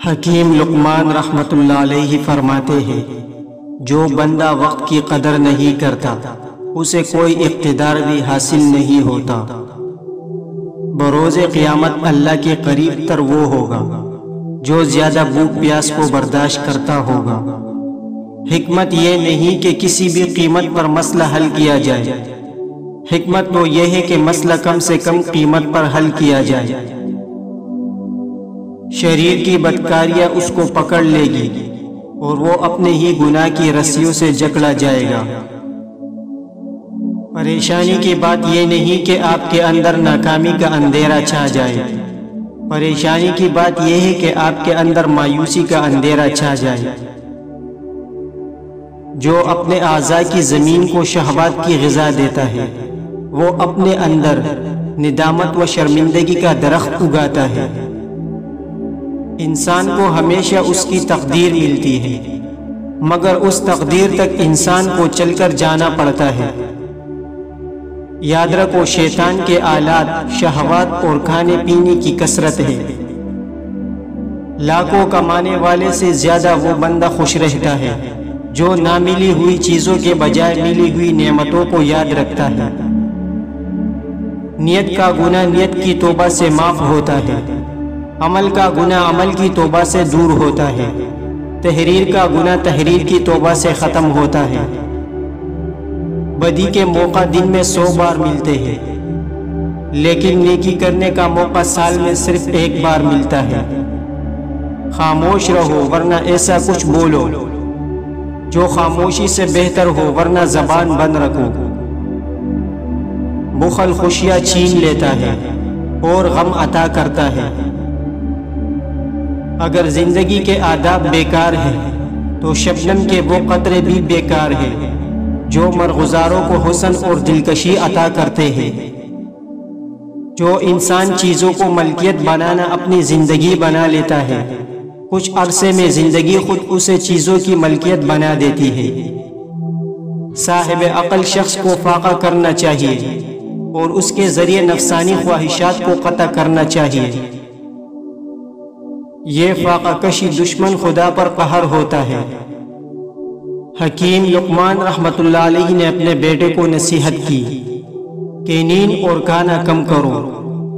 حکیم لقمان رحمۃ اللہ علیہ فرماتے ہیں، جو بندہ وقت کی قدر نہیں کرتا اسے کوئی اقتدار بھی حاصل نہیں ہوتا۔ بروز قیامت اللہ کے قریب تر وہ ہوگا جو زیادہ بھوک پیاس کو برداشت کرتا ہوگا۔ حکمت یہ نہیں کہ کسی بھی قیمت پر مسئلہ حل کیا جائے، حکمت تو یہ ہے کہ مسئلہ کم سے کم قیمت پر حل کیا جائے۔ شریر کی بدکاریاں اس کو پکڑ لے گی اور وہ اپنے ہی گناہ کی رسیوں سے جکڑا جائے گا۔ پریشانی کی بات یہ نہیں کہ آپ کے اندر ناکامی کا اندھیرا چھا جائے، پریشانی کی بات یہ ہے کہ آپ کے اندر مایوسی کا اندھیرا چھا جائے۔ جو اپنے اعضاء کی زمین کو شہوات کی غذا دیتا ہے، وہ اپنے اندر ندامت و شرمندگی کا درخت اگاتا ہے۔ انسان کو ہمیشہ اس کی تقدیر ملتی ہے، مگر اس تقدیر تک انسان کو چل کر جانا پڑتا ہے۔ یاد رکھو، شیطان کے آلات شہوات اور کھانے پینے کی کثرت ہے۔ لاکھوں کمانے والے سے زیادہ وہ بندہ خوش رہتا ہے جو نہ ملی ہوئی چیزوں کے بجائے ملی ہوئی نعمتوں کو یاد رکھتا ہے۔ نیت کا گناہ نیت کی توبہ سے معاف ہوتا ہے، عمل کا گناہ عمل کی توبہ سے دور ہوتا ہے، تحریر کا گناہ تحریر کی توبہ سے ختم ہوتا ہے۔ بدی کے موقع دن میں 100 بار ملتے ہیں، لیکن نیکی کرنے کا موقع سال میں صرف ایک بار ملتا ہے۔ خاموش رہو ورنہ ایسا کچھ بولو جو خاموشی سے بہتر ہو، ورنہ زبان بند رکھو۔ بخل خوشیاں چھین لیتا ہے اور غم عطا کرتا ہے۔ اگر زندگی کے آداب بیکار ہیں تو شبنم کے وہ قطرے بھی بیکار ہیں جو مرغزاروں کو حسن اور دلکشی عطا کرتے ہیں۔ جو انسان چیزوں کو ملکیت بنانا اپنی زندگی بنا لیتا ہے، کچھ عرصے میں زندگی خود اسے چیزوں کی ملکیت بنا دیتی ہے۔ صاحب عقل شخص کو فاقہ کرنا چاہیے اور اس کے ذریعے نفسانی خواہشات کو قطع کرنا چاہیے۔ یہ فاقہ کشی دشمن خدا پر قہر ہوتا ہے۔ حکیم لقمان رحمۃ اللہ علیہ نے اپنے بیٹے کو نصیحت کی کہ نیند اور کھانا کم کرو،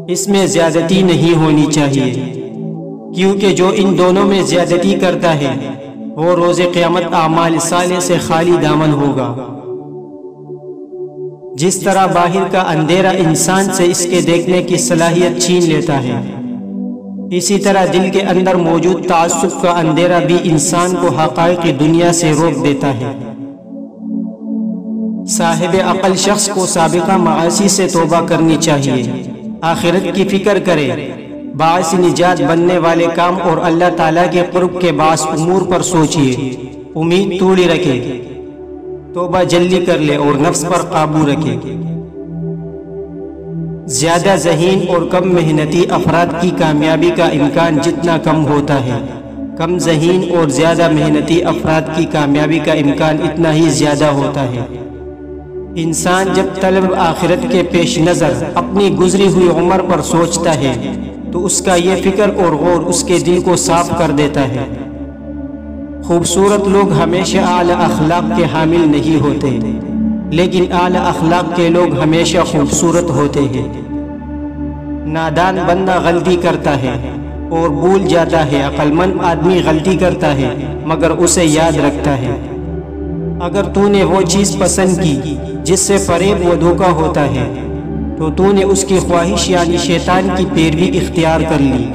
اس میں زیادتی نہیں ہونی چاہیے، کیونکہ جو ان دونوں میں زیادتی کرتا ہے وہ روز قیامت اعمال صالح سے خالی دامن ہوگا۔ جس طرح باہر کا اندھیرا انسان سے اس کے دیکھنے کی صلاحیت چھین لیتا ہے، اسی طرح دل کے اندر موجود تعصب کا اندھیرا بھی انسان کو حقائق کی دنیا سے روک دیتا ہے۔ صاحب عقل شخص کو سابقہ معاصی سے توبہ کرنی چاہیے، آخرت کی فکر کرے، باعث نجات بننے والے کام اور اللہ تعالیٰ کے قرب کے باعث امور پر سوچئے، امید توڑی رکھے، توبہ جلدی کر لے اور نفس پر قابو رکھے۔ زیادہ ذہین اور کم محنتی افراد کی کامیابی کا امکان جتنا کم ہوتا ہے، کم ذہین اور زیادہ محنتی افراد کی کامیابی کا امکان اتنا ہی زیادہ ہوتا ہے۔ انسان جب طلب آخرت کے پیش نظر اپنی گزری ہوئی عمر پر سوچتا ہے تو اس کا یہ فکر اور غور اس کے دل کو صاف کر دیتا ہے۔ خوبصورت لوگ ہمیشہ اعلی اخلاق کے حامل نہیں ہوتے، لیکن اعلی اخلاق کے لوگ ہمیشہ خوبصورت ہوتے ہیں۔ نادان بندہ غلطی کرتا ہے اور بھول جاتا ہے، عقل مند آدمی غلطی کرتا ہے مگر اسے یاد رکھتا ہے۔ اگر تو نے وہ چیز پسند کی جس سے فریب و دھوکہ ہوتا ہے تو تو نے اس کی خواہش یعنی شیطان کی پیروی اختیار کر لی،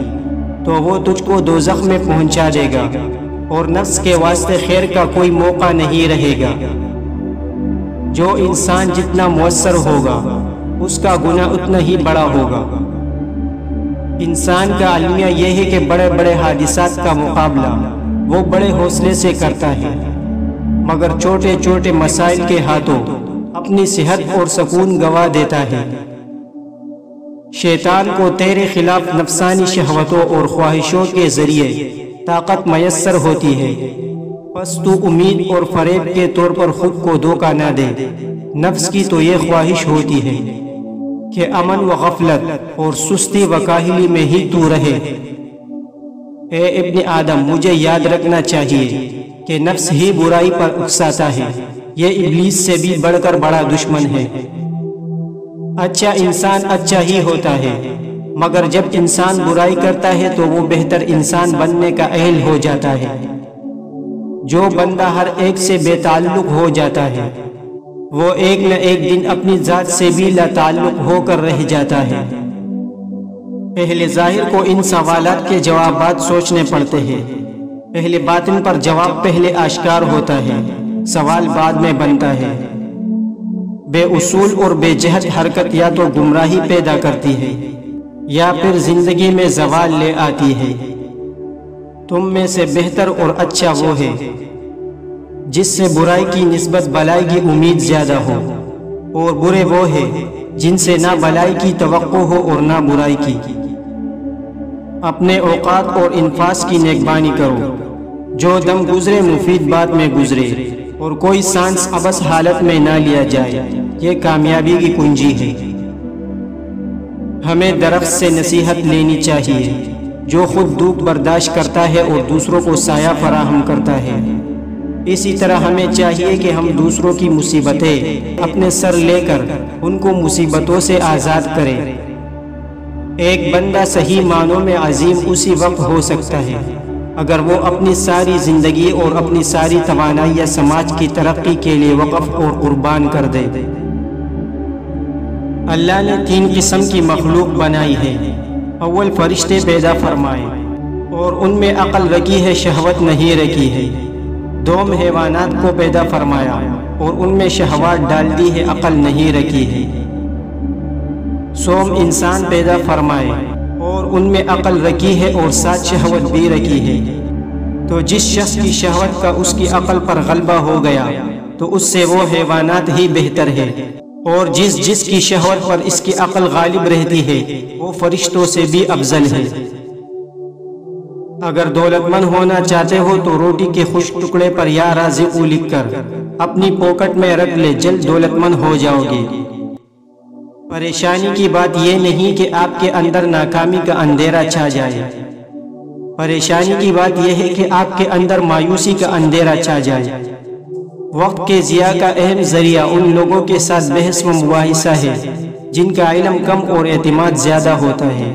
تو وہ تجھ کو دوزخ میں پہنچا دے گا اور نفس کے واسطے خیر کا کوئی موقع نہیں رہے گا۔ جو انسان جتنا مؤثر ہوگا اس کا گناہ اتنا ہی بڑا ہوگا۔ انسان کا المیہ یہ ہے کہ بڑے بڑے حادثات کا مقابلہ وہ بڑے حوصلے سے کرتا ہے، مگر چھوٹے چھوٹے مسائل کے ہاتھوں اپنی صحت اور سکون گنوا دیتا ہے۔ شیطان کو تیرے خلاف نفسانی شہوتوں اور خواہشوں کے ذریعے طاقت میسر ہوتی ہے، پس تو امید اور فریب کے طور پر خود کو دھوکہ نہ دے۔ نفس کی تو یہ خواہش ہوتی ہے کہ امن و غفلت اور سستی و کاہلی میں ہی تو رہے۔ اے ابن آدم، مجھے یاد رکھنا چاہیے کہ نفس ہی برائی پر اکساتا ہے، یہ ابلیس سے بھی بڑھ کر بڑا دشمن ہے۔ اچھا انسان اچھا ہی ہوتا ہے، مگر جب انسان برائی کرتا ہے تو وہ بہتر انسان بننے کا اہل ہو جاتا ہے۔ جو بندہ ہر ایک سے بے تعلق ہو جاتا ہے، وہ ایک نہ ایک دن اپنی ذات سے بھی لا تعلق ہو کر رہ جاتا ہے۔ پہلے ظاہر کو ان سوالات کے جوابات سوچنے پڑتے ہیں، پہلے باطن پر جواب پہلے آشکار ہوتا ہے، سوال بعد میں بنتا ہے۔ بے اصول اور بے جہت حرکت یا تو گمراہی پیدا کرتی ہے یا پھر زندگی میں زوال لے آتی ہے۔ تم میں سے بہتر اور اچھا وہ ہے جس سے برائی کی نسبت بلائی کی امید زیادہ ہو، اور برے وہ ہے جن سے نہ بلائی کی توقع ہو اور نہ برائی کی۔ اپنے اوقات اور انفاس کی نیکبانی کرو، جو دم گزرے مفید بات میں گزرے، اور کوئی سانس ابس حالت میں نہ لیا جائے، یہ کامیابی کی کنجی ہے۔ ہمیں درخت سے نصیحت لینی چاہیے جو خود دکھ برداشت کرتا ہے اور دوسروں کو سایہ فراہم کرتا ہے۔ اسی طرح ہمیں چاہیے کہ ہم دوسروں کی مصیبتیں اپنے سر لے کر ان کو مصیبتوں سے آزاد کریں۔ ایک بندہ صحیح معنوں میں عظیم اسی وقت ہو سکتا ہے اگر وہ اپنی ساری زندگی اور اپنی ساری توانائی سماج کی ترقی کے لیے وقف اور قربان کر دے۔ اللہ نے 3 قسم کی مخلوق بنائی ہے۔ اول فرشتے پیدا فرمائے اور ان میں عقل رکھی ہے، شہوت نہیں رکھی ہے۔ دوم حیوانات کو پیدا فرمایا اور ان میں شہوات ڈال دی ہے، عقل نہیں رکھی ہے۔ سوم انسان پیدا فرمائے اور ان میں عقل رکھی ہے اور ساتھ شہوت بھی رکھی ہے۔ تو جس شخص کی شہوت کا اس کی عقل پر غلبہ ہو گیا تو اس سے وہ حیوانات ہی بہتر ہے، اور جس کی شہوت پر اس کی عقل غالب رہتی ہے وہ فرشتوں سے بھی افضل ہے۔ اگر دولت مند ہونا چاہتے ہو تو روٹی کے خشک ٹکڑے پر یا رازق لکھ کر اپنی پاکٹ میں رکھ لے، جلد دولت مند ہو جاؤ گے۔ پریشانی کی بات یہ نہیں کہ آپ کے اندر ناکامی کا اندھیرا چھا جائے، پریشانی کی بات یہ ہے کہ آپ کے اندر مایوسی کا اندھیرا چھا جائے۔ وقت کے ضیاع کا اہم ذریعہ ان لوگوں کے ساتھ بحث و مباحثہ ہے جن کا علم کم اور اعتماد زیادہ ہوتا ہے۔